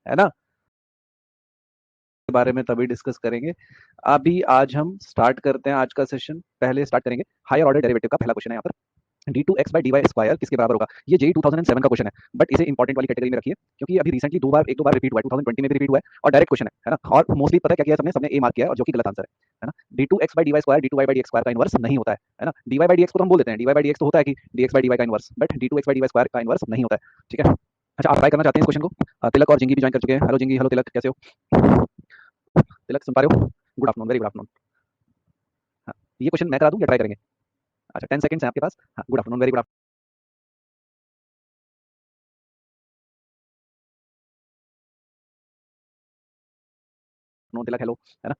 है ना, के बारे में तभी डिस्कस करेंगे। अभी आज हम स्टार्ट करते हैं आज का सेशन। पहले स्टार्ट करेंगे हायर ऑर्डर डेरिवेटिव का। पहला क्वेश्चन है यहाँ पर, d two x by d y square किसके बराबर होगा। ये जेई 2007 का क्वेश्चन है, बट इसे इंपॉर्टेंट वाली कैटेगरी में रखिए क्योंकि अभी रिसेंटली एक दो बार रिपीट हुआ है, 2020 में भी रिपीट हुआ है और डायरेक्ट क्वेश्चन है ना। और मोस्टली पता है क्या किया है सबने, सबने ए मार्क किया है और जो कि गलत आंसर है ना। D two x by d y square d two y by d x square का इनवर्स नहीं होता है ना। D y by d x को तो हम बोल देते हैं, d y by d x तो होता है कि d x by d y का inverse, but d two x by d y square का इनवर्स नहीं होता है, ठीक है। अच्छा, आप ट्राई करना चाहते हैं इस क्वेश्चन को। तिलक और जिंगी भी ज्वाइन कर चुके हैं। हेलो जिंगी, हेलो तिलक, कैसे हो? तिलक सुन पा रहे हो? Good afternoon, very good afternoon. हाँ, ये क्वेश्चन मैं करा दूं या ट्राई करेंगे? अच्छा, 10 सेकंड्स हैं आपके पास। हाँ, good afternoon, very good afternoon Tilak, hello, है ना।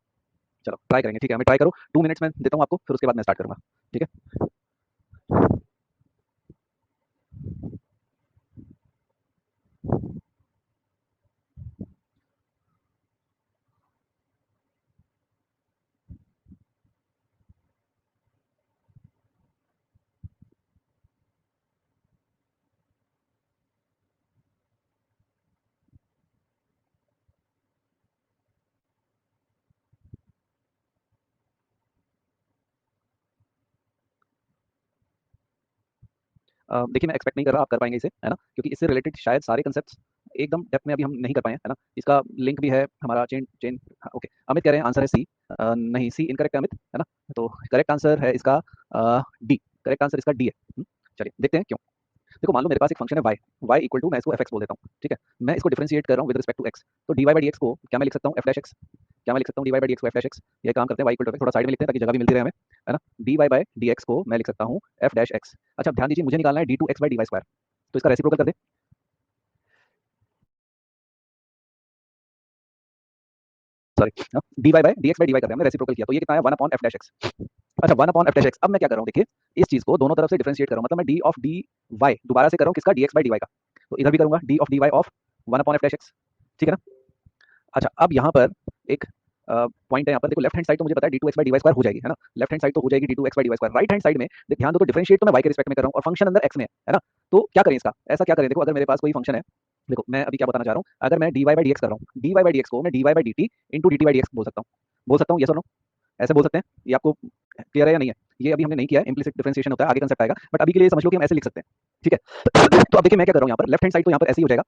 चलो ट्राई करेंगे, ठीक है, हमें ट्राई करो। 2 मिनट्स में देता हूँ आपको, फिर उसके बाद मैं स्टार्ट करूंगा, ठीक है। देखिए, मैं एक्सपेक्ट नहीं कर रहा आप कर पाएंगे इसे, है ना, क्योंकि इससे रिलेटेड शायद सारे कंसेप्ट्स एकदम डेप्थ में अभी हम नहीं कर पाए हैं, है ना। इसका लिंक भी है हमारा चेन चेन। हाँ, ओके, अमित कह रहे हैं आंसर है सी। नहीं, सी इनकरेक्ट है अमित, है ना। तो करेक्ट आंसर है इसका डी। करेक्ट आंसर इसका डी है। चलिए देखते हैं क्यों। देखो, मान लो मेरे पास एक फंक्शन है y, y इक्वल टू, मैं इसको fx बोल देता हूँ, ठीक है। मैं इसको डिफरेंशिएट कर रहा हूँ विद रिस्पेक्ट टू x। तो dy by dx को क्या मैं लिख सकता हूँ, f dash x। क्या मैं लिख सकता हूँ dy by dx को f dash x? ये काम करते हैं, y इक्वल टू थोड़ा साइड में लिखते हैं ताकि जगह भी मिलती रहे हमें, है ना। dy by dx को मैं लिख सकता हूँ f dash x। अच्छा, ध्यान दीजिए, मुझे निकालना है d2x by dy स्क्वायर। तो इसका रेसिप्रोकल कर दे। Sorry, dy by dx by dy कर रहे हैं, हमने रेसिप्रोकल किया, तो ये कितना है, 1 अपॉन f dash x। अच्छा, 1 अपॉन f dash x। अब मैं क्या कर रहा हूँ, देखिए, इस चीज को दोनों तरफ से डिफरेंशिएट कर रहा हूँ, मतलब मैं d ऑफ dy दोबारा से कर रहा हूँ किसका, dx by dy का। तो इधर भी करूंगा d of dy of 1 upon f dash x, ठीक है ना। अच्छा, अब यहाँ पर एक पॉइंट है, यहाँ पर देखो, लेफ्ट हैंड साइड तो मुझे पता है d two x by d y square हो जाएगी, है ना। लेफ्ट हैंड साइड तो हो जाएगी d two x by d y square. Right hand side में ध्यान दो, तो डिफरेंशिएट तो मैं वाई के रिस्पेक्ट में कर रहा हूँ और फंक्शन अंदर एक्स में है ना। तो क्या करें इसका, ऐसा क्या करें, देखो, अगर मेरे पास कोई फंक्शन है, देखो मैं अभी क्या बताना चाह रहा हूँ, अगर मैं d y by d x कर रहा हूँ, d y by d x को मैं d y by d t into d t by d x बोल सकता हूँ, ये सुनो, ऐसे बोल सकते हैं। ये आपको क्लियर है या नहीं है? ये अभी हमने नहीं किया है, इम्प्लिसिट डिफरेंशिएशन होता है, आगे कंसेप्ट आएगा, बट अभी के लिए समझ लो कि हम ऐसे लिख सकते हैं, ठीक है। तो अब देखिए मैं क्या कर रहा हूँ, यहाँ पर लेफ्ट हैंड साइड तो यहाँ पर ऐसे ही हो जाएगा।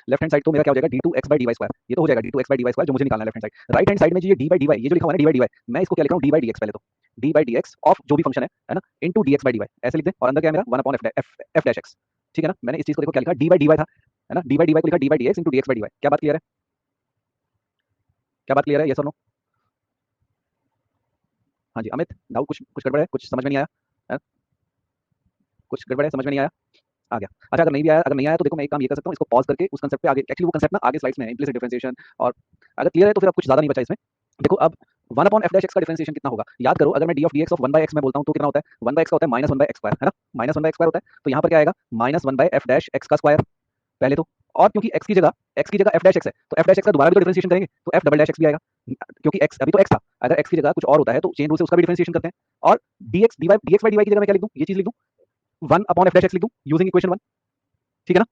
लेफ्ट हैंड साइड तो मेरा क्या हो जाएगा, d two x by d y square, ये तो हो जाएगा d two x by d y square जो मुझे निकालना है left hand side. Right hand side में जो ये डी बाई डी वाई, ये जो लिखा हुआ है डी बाई डी वाई, मैं इसको क्या लिख रहा हूँ, डी बाई डी एक्स। पहले तो d by d x of जो भी फंक्शन है ना, into d x by d y, ऐसे लिख दें। और अंदर क्या है मेरा, one upon f dash x, ठीक है ना। मैंने इस चीज को देखो क्या लिखा, डी बाई डी वाई था, है ना, डी बाई डी वाई को लिखा d by d x into d x by d y. क्या बात क्लियर है? क्या बात क्लियर है, ये सुनो। हाँ जी अमित, डाउट कुछ कुछ गड़बड़ है, कुछ समझ में नहीं आया, है? कुछ गड़बड़ है, समझ में नहीं आया? आ गया। अच्छा, अगर नहीं आया तो देखो, मैं एक काम ये कर सकता हूँ, इसको पॉज करके उस कंसेप्ट पे आगे, एक्चुअली वो कंसेप्ट ना आगे स्लाइड्स में है, इम्प्लिसिट डिफरेंशिएशन। और अगर क्लियर है तो फिर अब कुछ ज्यादा नहीं बचा इसमें। देखो अब 1 अपॉन एफ डैश एक्स का डिफरेंशिएशन कितना होगा, याद करो, अगर मैं d of d x of 1 by x में बोलता हूँ तो कितना होता है, 1 बाय एक्स का होता है माइनस 1 बाय एक्स स्क्वायर, है ना। माइनस 1 बाय एक्स स्क्वायर होता है, तो यहाँ पर क्या आएगा, minus 1 by f dash x का स्क्वायर पहले तो। और क्योंकि एक्स की जगह एफ डैश एक्स है, तो एफ डैश एक्स का दोबारा भी तो डिफरेंशिएशन करेंगे, तो एफ डबल डैश एक्स भी आएगा, क्योंकि एक्स अभी तो एक्स था। अगर एक्स की जगह कुछ और होता है तो चेन रूल से उसका भी डिफरेंशिएशन करते हैं। और डी एक्स डी वाई की जगह मैं क्या लिख दूँ, ये चीज लिख दूँ, 1 अपॉन एफ डैश एक्स लिख दूँ यूजिंग इक्वेशन 1, ठीक है ना।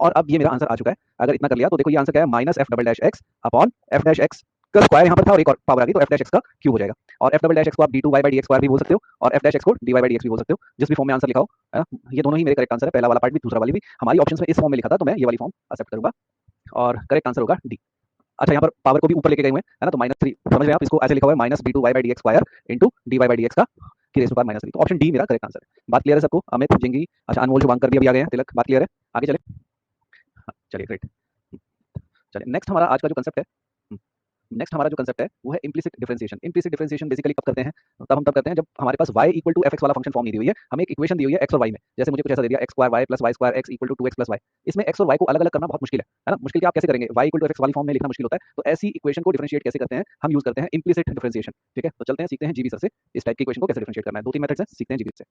और अब ये मेरा आंसर आ चुका है। अगर इतना कर लिया तो देखो ये आंसर क्या है, minus F double dash x upon f dash x का स्क्वायर यहाँ पर था और एक और पावर आ गई, तो एफ डैश एक्स का क्यूब हो जाएगा। और एफ डबल डैश एक्स को आप d two y by d x square भी बोल सकते हो, और एफ डैश एक्स को d y by d x भी बोल सकते हो, जिस भी फॉर्म में आंसर लिखा हो, है ना। ये दोनों ही मेरे करेक्ट आंसर है, पहला वाला पार्ट भी दूसरा वाली भी। हमारी ऑप्शन में इस फॉर्म में लिखा था, तो मैं ये वाली फॉर्म एक्सेप्ट करूंगा और करेक्ट आंसर होगा डी। अच्छा, यहाँ पर पावर को भी ऊपर लेके गए हुए हैं, है ना, तो -3 समझ रहे हैं आप, इसको ऐसे लिखा हुआ है minus d two y by d x square into d y by d x का की रेस टू पावर -3। तो ऑप्शन डी मेरा करेक्ट आंसर है। बात क्लियर है सबको? अमित, जिंगी, अच्छा, अनमोल शुभांकर भी अभी आ गए हैं, तिलक, बात क्लियर है? आगे चले, हाँ, चलिए ग्रेट। चलिए नेक्स्ट हमारा आज का जो कंसेप्ट है, नेक्स्ट हमारा जो कंसेप्ट है वो है implicit differentiation. Implicit differentiation basically कब करते हैं, तब हम तब करते हैं जब हमारे पास y इक्वल टू fx वाला फंक्शन फॉर्म नहीं दी हुई है, हमें एक इक्वेशन दी हुई है x और y में। जैसे मुझे कुछ ऐसा दे दिया, x square y plus y square x equal to 2x plus y। इसमें x और y को अलग अलग करना बहुत मुश्किल है ना। मुश्किल क्या, आप कैसे करेंगे, y इक्वल टू fx वाली फॉर्म में लिखना मुश्किल होता है, तो ऐसी इक्वेशन को डिफरेंशिएट कैसे करते हैं, हम यूज करते हैं इम्प्लिसिट डिफरेंशिएशन, ठीक है। तो चलते हैं, सीखते हैं जीबी सर से इस टाइप की इक्वेशन को कैसे डिफरेंशिएट करना है। 2-3 मेथड्स हैं, सीखते हैं जीबी से।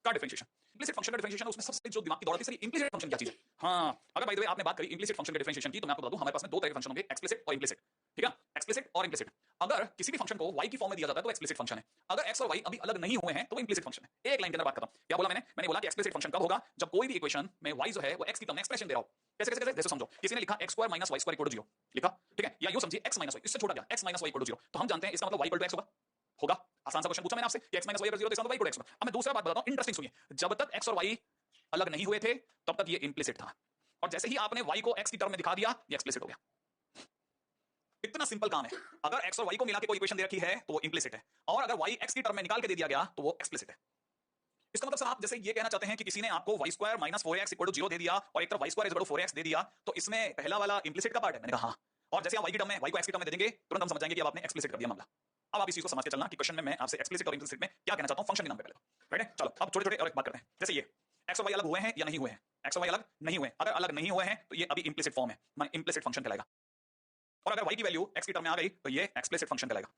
का डिफरेंशिएशन, इम्प्लिसिट फंक्शन का डिफरेंशिएशन, उसमें सबसे जो दिमाग की दौड़ आती है, सर इम्प्लिसिट फंक्शन क्या चीज है। हाँ, अगर बाय द वे आपने बात करी इम्प्लिसिट फंक्शन के डिफरेंशिएशन की, तो मैं आपको बता दूं हमारे पास में दो तरह के फंक्शन होंगे, एक्सप्लिसिट और इम्प्लिसिट, ठीक है, एक्सप्लिसिट और इंप्लिसिट। अगर किसी भी फंक्शन को y की फॉर्म में दिया जाता है तो एक्सप्लिसिट फंक्शन है, अगर x और y अभी अलग नहीं हुए हैं तो वो इंप्लिसिट फंक्शन है। एक लाइन के अंदर बात खत्म। क्या बोला मैंने बोला कि एक्सप्लिसिट फंक्शन कब होगा, जब कोई भी इक्वेशन में y जो है वो x की टर्म में एक्सप्रेशन दे रहा हो। कैसे कैसे कैसे, जैसे समझो किसी ने लिखा x² - y² = 0 लिखा, ठीक है, या यूं समझिए x - y, इससे छोटा क्या, x - y = 0, तो हम जानते हैं इसका मतलब y = x होगा। आसान सा क्वेश्चन पूछा मैंने आपसे कि x - y = 0 तो इसका मतलब y = x होगा। अब मैं दूसरा बात बताता हूं, इंटरेस्टिंग सुनिए, जब तक x और y अलग नहीं हुए थे तब तक ये इंप्लिसिट था, और जैसे ही आपने y को x की टर्म में दिखा दिया ये एक्सप्लिसिट हो गया। इतना सिंपल काम है। अगर x और y को मिला के कोई इक्वेशन दे रखी है तो वो इंप्लिसिट है, और अगर y x की टर्म में निकाल के दे दिया गया तो वो एक्सप्लिसिट है। इसका मतलब सर आप जैसे ये कहना चाहते हैं कि किसी ने आपको y² - 4x = 0 दे दिया और एक तरफ y² = 4x दे दिया, तो इसमें पहला वाला इंप्लिसिट का पार्ट है। मैंने कहा हाँ, और जैसे आप y की टर्म में y को x की टर्म में दे देंगे तुरंत हम समझ जाएंगे कि अब आपने एक्सप्लिसिट कर दिया मामला। अब आप इस चीज को समझ के चलना कि क्वेश्चन में मैं आपसे एक्सप्लिसिट और इंप्लिसिट में क्या कहना चाहता हूं फंक्शन के नाम पे पहले तो, राइट है। चलो अब छोटे छोटे और एक बात करते हैं, जैसे ये x और y अलग हुए हैं या नहीं हुए हैं, x और y अलग नहीं हुए, अगर अलग नहीं हुए हैं तो ये अभी इंप्लिसिट फॉर्म है, माने इंप्लिसिट फंक्शन कहलाएगा, और अगर y की वैल्यू x की टर्म में आ गई तो ये एक्सप्लिसिट फंक्शन कहलाएगा।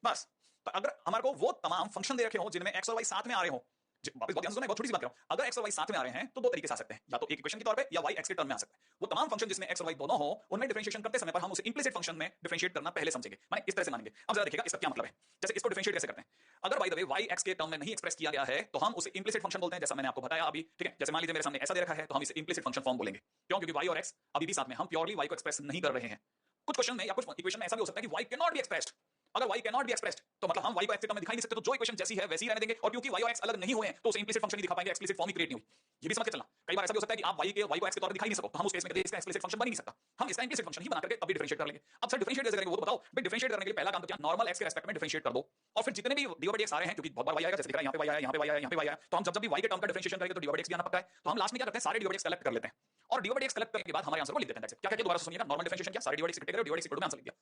बस, तो अगर हमारे को वो तमाम फंक्शन दे रखे हो जिनमें x और y साथ में आ रहे हो, वापस बहुत ध्यान से सुनना, बहुत छोटी सी बात कर रहा हूं, अगर x और y साथ में आ रहे हैं तो दो तरीके से आ सकते हैं, या तो एक इक्वेशन के तौर पे या y x के टर्म में आ सकते हैं। वो तमाम फंक्शन जिसमें x और y दोनों हो उनमें डिफरेंशिएशन करते समय पर हम उसे इंप्लिसिट फंक्शन में डिफरेंशिएट करना पहले समझेंगे, माने इस तरह से मानेंगे। अब जरा देखिएगा इसका क्या मतलब है, जैसे इसको डिफरेंशिएट कैसे करते हैं। अगर by the way y x के टर्म में नहीं एक्सप्रेस किया गया है तो हम उसे इंप्लिसिट फंक्शन बोलते हैं, जैसा मैंने आपको बताया अभी, ठीक है। जैसे मान लीजिए मेरे सामने ऐसा दे रखा है तो हम इसे इंप्लिसिट फंक्शन फॉर्म बोलेंगे, क्यों, क्योंकि y और x अभी भी साथ में, हम प्योरली y को एक्सप्रेस नहीं कर रहे हैं। कुछ क्वेश्चन में या कुछ इक्वेशन में ऐसा भी हो सकता है कि y can not be expressed, अगर y can not be expressed तो मतलब हम y को x के टर्म में दिखाई नहीं सकते, तो जो इक्वेशन जैसी है वैसी ही रहने देंगे, और क्योंकि y और x अलग नहीं हुए हैं तो उसे इंप्लिसिट फंक्शन नहीं दिखा पाएंगे, एक्सप्लिसिट फॉर्म ही क्रिएट नहीं हुई। ये भी समझ के चलना, कई बार ऐसा भी हो सकता है कि आप y को x के तौर पर दिखाई नहीं सको, तो हम उस केस में कहते हैं इसका एक्सप्लिसिट फंक्शन बन ही नहीं सकता, हम इसका इंप्लिसिट फंक्शन ही बना करके अभी डिफरेंशिएट कर लेंगे। अब सर डिफरेंशिएट कैसे करेंगे वो तो बताओ भाई। डिफरेंशिएट करने के लिए पहला काम तो क्या, नॉर्मल x के रिस्पेक्ट में डिफरेंशिएट कर दो, और फिर जितने भी dy/dx आ रहे हैं, क्योंकि बहुत बार y आएगा, जैसे दिख रहा है यहाँ पे y आया, यहाँ पे y आया, यहाँ पे y आया, तो हम जब भी y के टर्म का डिफरेंशिएशन करेंगे तो dy/dx भी आना पक्का है, तो हम लास्ट में क्या करते हैं, सारे dy/dx कलेक्ट कर लेते हैं, और dy/dx कलेक्ट करने के बाद हमारे आंसर को लिख देते हैं। क्या क्या दोबारा सुनिएगा, नॉर्मल डिफरेंशिएशन क्या, सारे dy/dx इकट्ठे करो, dy/dx इक्वल टू में आंसर लिख दिया।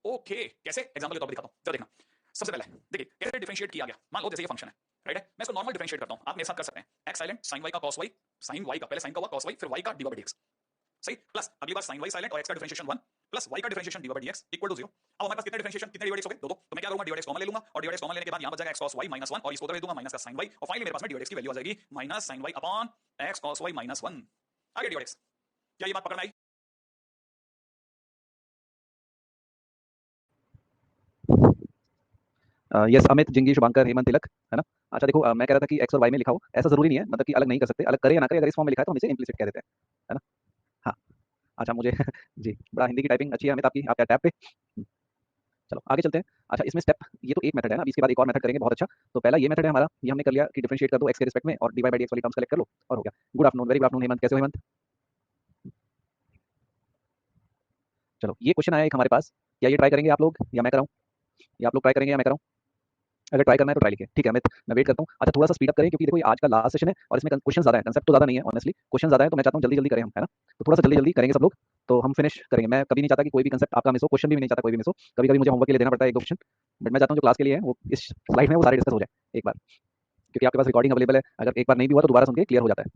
ओके, कैसे, एग्जांपल के तौर पर दिखाता हूं, जरा देखना। सबसे पहले देखिए कैसे डिफरेंशिएट किया गया, मान लो जैसे ये फंक्शन है, राइट है, मैं इसको नॉर्मल डिफरेंशिएट करता हूं, आप मेरे साथ कर सकते हैं। x साइलेंट sin y का cos y, sin y का पहले sin का हुआ cos y, फिर y का dy/dx, सही, प्लस अगली बार sin y साइलेंट और x का डिफरेंशिएशन 1 प्लस y का डिफरेंशिएशन dy/dx इक्वल टू 0। अब हमारे पास कितने डिफरेंशिएशन, कितने dy/dx हो गए, दो, तो मैं क्या करूंगा, dy/dx कॉमन ले लूंगा, और dy/dx कॉमन लेने के बाद यहां बच जाएगा x cos y - 1, और इसको उधर दे दूंगा माइनस का sin y, और फाइनली मेरे पास में dy/dx की वैल्यू आ जाएगी minus sin y upon x cos y - 1। आ गया dy/dx। क्या ये बात पकड़ में आई? यस, अमित, जिंगी, शुभांकर, हेमंत, तिलक, है ना। अच्छा देखो, मैं कह रहा था कि x और y में लिखा हो ऐसा जरूरी नहीं है, मतलब कि अलग नहीं कर सकते, अलग करे या ना करे, अगर इस फॉर्म में लिखा है तो हम इसे इंप्लिसिट कह देते हैं, है ना। हाँ, अच्छा मुझे जी, बड़ा हिंदी की टाइपिंग अच्छी है अमित आपकी, आप क्या टैब पे। चलो आगे चलते हैं। अच्छा इसमें स्टेप, ये तो एक मेथड है ना, अभी इसके बाद एक और मेथड करेंगे, बहुत अच्छा। तो पहला ये मेथड है हमारा, ये हमने कर लिया कि डिफरेंशिएट कर दो x के रिस्पेक्ट में और dy/dx वाली टर्म्स कलेक्ट कर लो, और हो गया। Good afternoon, very good afternoon Hemant, कैसे हो हेमंत। चलो ये क्वेश्चन आया एक हमारे पास, क्या ये ट्राई करेंगे आप लोग या मैं कराऊं, या आप लोग ट्राई करेंगे या मैं कराऊं। अगर ट्राई करना है तो ट्राई लिखिए, ठीक है अमित, मैं वेट करता हूँ। अच्छा थोड़ा सा स्पीड अप करें क्योंकि देखो ये आज का लास्ट सेशन है और इसमें क्वेश्चन ज्यादा है, कंसेप्ट तो ज्यादा नहीं है ऑनेस्टली, क्वेश्चन ज्यादा है, तो मैं चाहता हूँ जल्दी जल्दी करें हम, है ना। तो थोड़ा सा जल्दी जल्दी करेंगे सब लोग, तो हम फिनिश करेंगे। मैं कभी नहीं चाहता कि कोई भी कंसेप्ट आपका मिस हो, क्वेश्चन भी नहीं चाहता कोई भी मिस हो। कभी कभी मुझे होमवर्क के लिए देना पड़ता है एक दो क्वेश्चन, बट मैं चाहता हूँ जो क्लास के लिए है वो इस स्लाइड में वो सारे डिस्कस हो जाए एक बार, क्योंकि आपके पास रिकॉर्डिंग अवेलेबल है, अगर एक बार नहीं भी हुआ तो दोबारा सुन के क्लियर हो जाता है।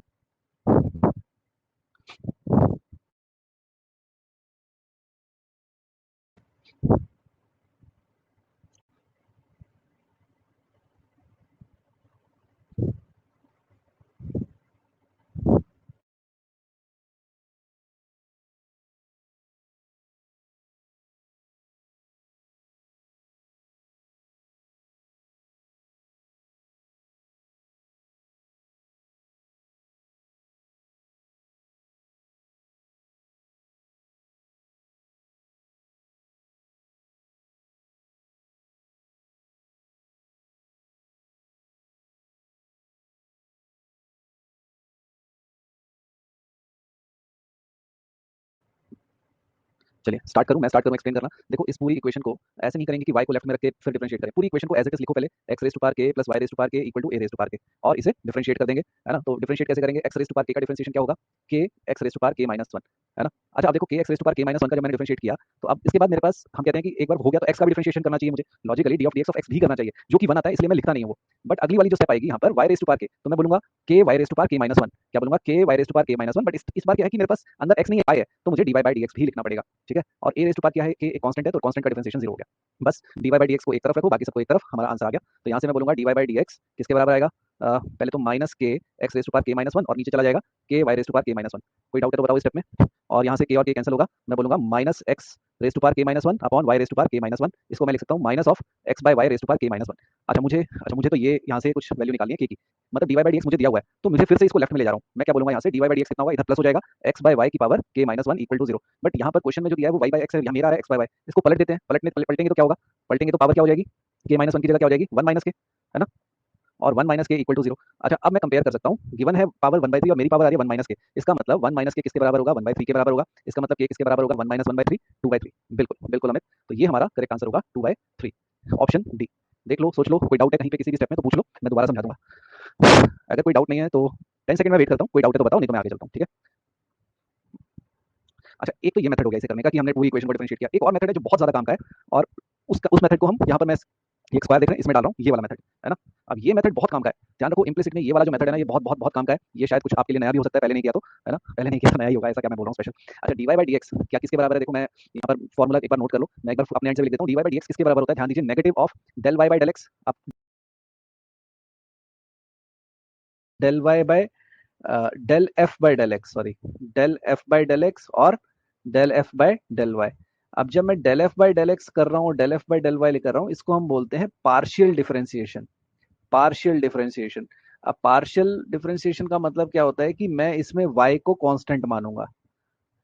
चलिए स्टार्ट करूं, मैं स्टार्ट करूं एक्सप्लेन करना। देखो इस पूरी इक्वेशन को ऐसे नहीं करेंगे कि y को लेफ्ट में रख के फिर डिफरेंशिएट करें, पूरी इक्वेशन को एज इट इज लिखो पहले, x raise to power k plus y raise to power k equal to a raise to power k, और इसे डिफरेंशिएट कर देंगे, है ना। तो डिफरेंशिएट कैसे करेंगे, x raise to power k का डिफरेंशिएशन क्या होगा, k x raise to power k minus 1, है ना। अच्छा अब देखो k x raise to power k minus 1 का जब मैंने डिफरेंशिएट किया, तो अब इसके बाद मेरे पास हम कहते हैं कि एक बार हो गया तो x का भी डिफरेंशिएशन करना चाहिए मुझे, logically d of dx of x भी करना चाहिए, जो कि 1 आता है इसलिए मैं लिखता नहीं हूं वो। बट अगली वाली जो स्टेप आएगी यहाँ पर y raise to power k, तो मैं बोलूंगा k y raise to power k minus 1, क्या बोलूंगा, k y raise to power k minus 1, but इस बार क्या है कि मेरे पास अंदर x नहीं है y है, तो मुझे dy बाय dx भी लिखना पड़ेगा, ठीक है। और a रेज़ टू पावर क्या है, k एक कांस्टेंट है, तो कांस्टेंट का डिफरेंशिएशन 0 हो गया। बस dy बाय dx को एक तरफ रखो, बाकी सबको एक तरफ, हमारा आंसर आ गया। तो यहाँ से मैं बोलूंगा dy बाय dx किसके बराबर आएगा, पहले तो minus k x raise to power के माइनस वन और नीचे चला जाएगा के वाई रेस टू पावर के माइनस वन। कोई डाउट है तो बताओ इस स्टेप में। और यहाँ से के और के कैंसिल होगा, मैं बोलूंगा minus x raise to power के minus one upon y raise to power के माइनस वन। इसको मैं लिख सकता हूँ minus of x by y raise to power के माइनस वन। अच्छा मुझे तो ये यहाँ से कुछ वैल्यू निकालनी है के की, मतलब d y by d x मुझे दिया हुआ है, तो मुझे फिर से इसको लेफ्ट में ले जा रहा हूँ। मैं क्या बोलूंगा यहाँ से, d y by d x कितना होगा, इधर प्लस हो जाएगा एक्स बाय वाई की पावर के minus one equal to zero. But यहाँ पर क्वेश्चन में जो दिया है वो वाई बाई एक्स है, यहाँ मेरा है एक्स बाय वाई। इसको पलट देते हैं, पलटेंगे तो क्या होगा, पलटेंगे तो पावर क्या हो जाएगी, के माइनस वन की जगह क्या हो जाएगी, वन माइनस के, है ना, और वन माइनस के इक्वल टू जीरो। अच्छा अब मैं कंपेयर कर सकता हूँ, गिवन है पावर वन बाई थ्री और मेरी पावर आ रही है वन माइनस के, इसका मतलब वन माइनस के किसके बराबर होगा, वन बाई थ्री के बराबर होगा। इसका मतलब के किसके बराबर होगा, one minus one by three, two by three. बिल्कुल बिल्कुल अमित, तो ये हमारा करेक्ट आंसर होगा two by three, option D. देख लो, सोच लो, कोई डाउट है कहीं पे किसी भी स्टेप में तो पूछ लो, मैं दोबारा समझा दूंगा। अगर कोई डाउट नहीं है तो 10 सेकंड में वेट करता हूँ, कोई डाउट है तो बताओ, नहीं तो मैं आगे चलता हूँ, ठीक है। अच्छा एक तो ये मेथड हो गया इसे करने का कि हमने पूरी इक्वेशन को डिफरेंशिएट किया। एक और मेथड है जो बहुत ज्यादा काम का है, और उस मेथड को हम यहाँ पर मैं ये स्क्वायर देख रहे हैं इसमें डाल रहा हूँ, ये वाला मेथड है ना। अब ये मेथड बहुत काम का है, ध्यान रखो इम्प्लिसिट में ये वाला जो मेथड है ना, ये बहुत बहुत बहुत काम का है। ये शायद कुछ आपके लिए नया भी हो सकता है, पहले नहीं किया तो, है ना, पहले नहीं किया तो नया ही होगा, ऐसा क्या मैं बोल रहा हूँ स्पेशल। अच्छा d y by d x क्या किसके बराबर है, देखो मैं यहाँ पर फॉर्मूला एक बार नोट कर लो, मैं एक बार अपने एंड से लिख देता हूँ। D y by d x किसके बराबर होता है, ध्यान दीजिए, negative of del y by del x, del y by del f by del x, sorry, del f by del x और del f by del y. अब जब मैं del f by del x कर रहा हूँ, del f by del y लिख रहा हूँ, इसको हम बोलते हैं पार्शियल डिफरेंशिएशन। Partial differentiation. अब पार्शियल डिफरेंशिएशन का मतलब क्या होता है कि मैं इसमें y को कांस्टेंट मानूंगा,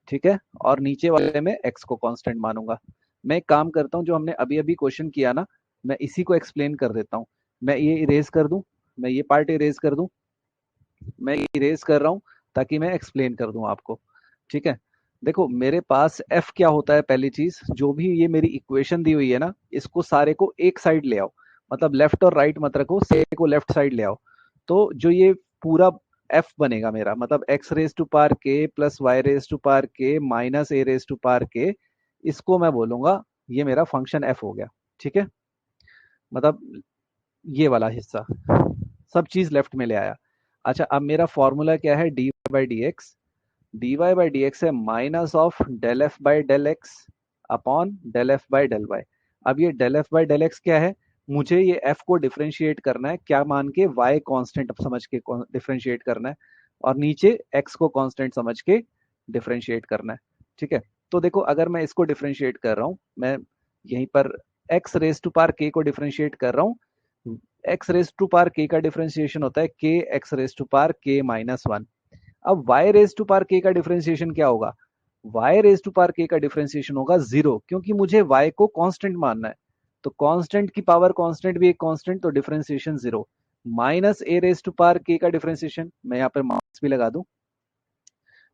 ठीक है, और नीचे वाले में x को कांस्टेंट मानूंगा। मैं एक काम करता हूँ, जो हमने अभी अभी क्वेश्चन किया ना, मैं इसी को एक्सप्लेन कर देता हूँ। मैं ये इरेज कर दूं, मैं ये पार्ट इरेज कर दूं, मैं इरेज कर रहा हूं ताकि मैं एक्सप्लेन कर दूं आपको, ठीक है। देखो मेरे पास f क्या होता है, पहली चीज, जो भी ये मेरी इक्वेशन दी हुई है ना, इसको सारे को एक साइड ले आओ, मतलब लेफ्ट और राइट मत रखो, सारे को लेफ्ट साइड ले आओ। तो जो ये पूरा f बनेगा मेरा, मतलब x raise to power k plus y raise to power k minus a raise to power k, इसको मैं बोलूंगा ये मेरा फंक्शन f हो गया, ठीक है। मतलब ये वाला हिस्सा सब चीज लेफ्ट में ले आया। अच्छा अब मेरा फॉर्मूला क्या है, d y by d x, d y by d x है minus of del f by del x upon del f by del y. अब ये del f by del x क्या है, मुझे ये एफ को डिफरेंशिएट करना है, क्या मान के, वाई कांस्टेंट समझ के डिफरेंशिएट करना है, और नीचे एक्स को कांस्टेंट समझ के डिफरेंशिएट करना है, ठीक है। तो देखो अगर मैं इसको डिफरेंशिएट कर रहा हूँ, मैं यहीं पर एक्स रेस टू पावर के को डिफरेंशिएट कर रहा हूँ। एक्स रेस टू पावर के का डिफरेंशिएशन होता है k x raise to power के माइनस वन। अब y raise to power k का डिफरेंशिएशन क्या होगा, y raise to power k का डिफरेंशिएशन होगा जीरो, क्योंकि मुझे y को कांस्टेंट मानना है। तो कांस्टेंट की पावर कांस्टेंट भी एक कांस्टेंट, तो differentiation zero. Minus a raise to power k का डिफरेंशिएशन, मैं यहाँ पर माइनस भी लगा दूं,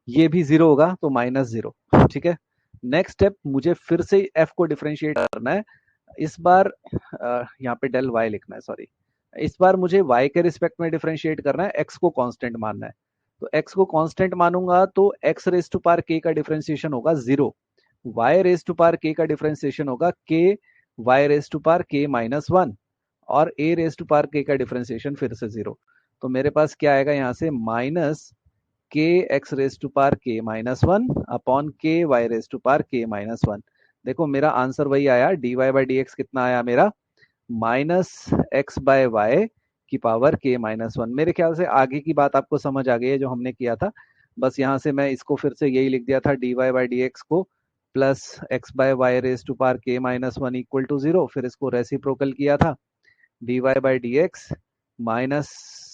ये भी जीरो होगा, तो माइनस जीरो, ठीक है। नेक्स्ट स्टेप, मुझे फिर से f को डिफरेंशिएट करना है। इस बार यहाँ पे डेल y लिखना है, सॉरी, इस बार मुझे y के रिस्पेक्ट में डिफरेंशिएट करना है, x को कांस्टेंट मानना है। तो x को कांस्टेंट मानूंगा तो x raise to power k का डिफरेंशिएशन होगा zero, y raise to power k का डिफरेंशिएशन होगा k y raise to power k minus one, और a raise to power k का डिफरेंशिएशन फिर से जीरो। तो मेरे पास क्या आएगा यहाँ से, minus k x raise to power के minus one upon k y raise to power के माइनस वन। देखो मेरा आंसर वही आया, d y by d x कितना आया मेरा, माइनस एक्स बाय वाई की पावर के माइनस वन। मेरे ख्याल से आगे की बात आपको समझ आ गई है जो हमने किया था। बस यहाँ से मैं इसको फिर से यही लिख दिया था, d y by d x को plus x by y raise to power के minus one equal to zero, फिर इसको रेसिप्रोकल किया था, d y by d x minus,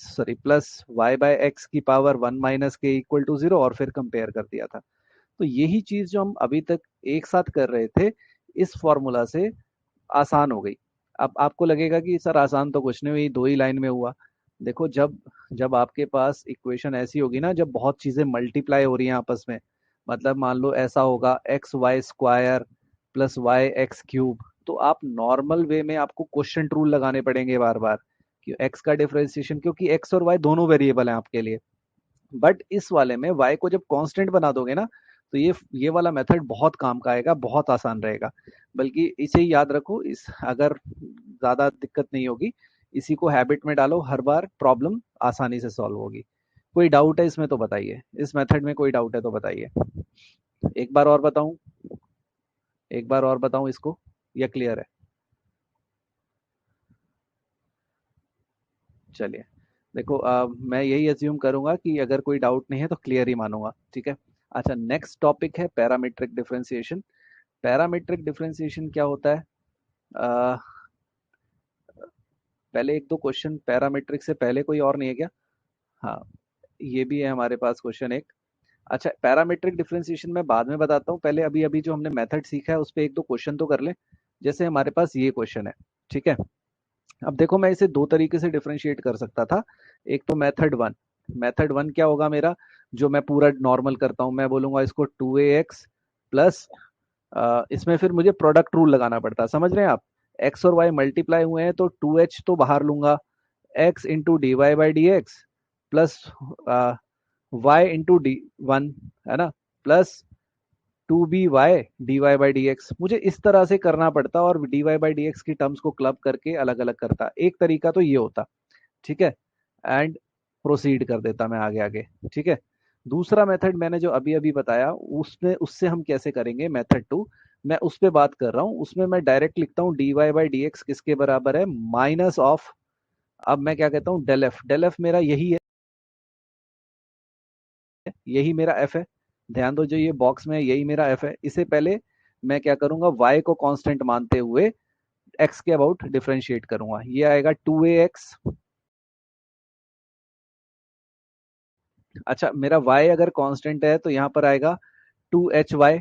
sorry, plus y by x की पावर वन माइनस के equal to zero, और फिर कंपेयर कर दिया था। तो यही चीज जो हम अभी तक एक साथ कर रहे थे, इस फॉर्मूला से आसान हो गई। अब आपको लगेगा कि सर आसान तो कुछ नहीं हुई, दो ही लाइन में हुआ। देखो जब जब आपके पास इक्वेशन ऐसी होगी ना, जब बहुत चीजें मल्टीप्लाई हो रही हैं आपस में, मतलब मान लो ऐसा होगा x y square plus y x cube, तो आप नॉर्मल वे में आपको क्वेश्चन रूल लगाने पड़ेंगे बार बार कि एक्स का डिफरेंशिएशन, क्योंकि एक्स और वाई दोनों वेरिएबल हैं आपके लिए। बट इस वाले में y को जब कांस्टेंट बना दोगे ना, तो ये वाला मेथड बहुत काम का आएगा, बहुत आसान रहेगा। बल्कि इसे ही याद रखो, इस अगर ज्यादा दिक्कत नहीं होगी, इसी को हैबिट में डालो, हर बार प्रॉब्लम आसानी से सॉल्व होगी। कोई डाउट है इसमें तो बताइए, इस मेथड में कोई डाउट है तो बताइए। एक बार और बताऊं, एक बार और बताऊं इसको, या क्लियर है? चलिए, देखो मैं यही अज्यूम करूंगा कि अगर कोई डाउट नहीं है तो क्लियर ही मानूंगा, ठीक है। अच्छा, नेक्स्ट टॉपिक है पैरामीट्रिक डिफरेंशिएशन। पैरामीट्रिक डिफरेंशिएशन क्या होता है? अ, पहले एक दो क्वेश्चन पैरामीट्रिक से पहले कोई और नहीं है क्या? हाँ, ये भी है हमारे पास क्वेश्चन एक। अच्छा, पैरामीट्रिक डिफरेंशिएशन मैं बाद में बताता हूँ, पहले अभी अभी जो हमने मेथड सीखा है उस पे एक दो क्वेश्चन तो कर लें। जैसे हमारे पास ये क्वेश्चन है, ठीक है। अब देखो मैं इसे दो तरीके से डिफरेंशिएट कर सकता था। एक तो मेथड वन क्या होगा मेरा, जो मैं पूरा नॉर्मल करता हूँ, मैं बोलूंगा इसको 2ax प्लस, इसमें फिर मुझे प्रोडक्ट रूल लगाना पड़ता है, समझ रहे हैं आप? एक्स और वाई मल्टीप्लाई हुए हैं तो 2h तो बाहर लूंगा, x into d y by d x plus y into d one, है ना, plus 2by dy by d x. मुझे इस तरह से करना पड़ता और dy बाई डी एक्स की टर्म्स को क्लब करके अलग अलग करता। एक तरीका तो ये होता, ठीक है, एंड प्रोसीड कर देता मैं आगे आगे, ठीक है। दूसरा मेथड मैंने जो अभी अभी बताया उसमें, उससे हम कैसे करेंगे, मेथड 2, मैं उस पे बात कर रहा हूँ। उसमें मैं डायरेक्ट लिखता हूँ dy बाई डी एक्स किसके बराबर है, माइनस ऑफ, अब मैं क्या कहता हूँ, डेल एफ मेरा यही है, यही मेरा एफ है। ध्यान दो, जो ये बॉक्स में है यही मेरा एफ है। इसे पहले मैं क्या करूंगा, y को कांस्टेंट मानते हुए x के अबाउट डिफरेंशिएट करूंगा। ये आएगा 2ax। अच्छा, मेरा y अगर कांस्टेंट है तो यहाँ पर आएगा 2hy,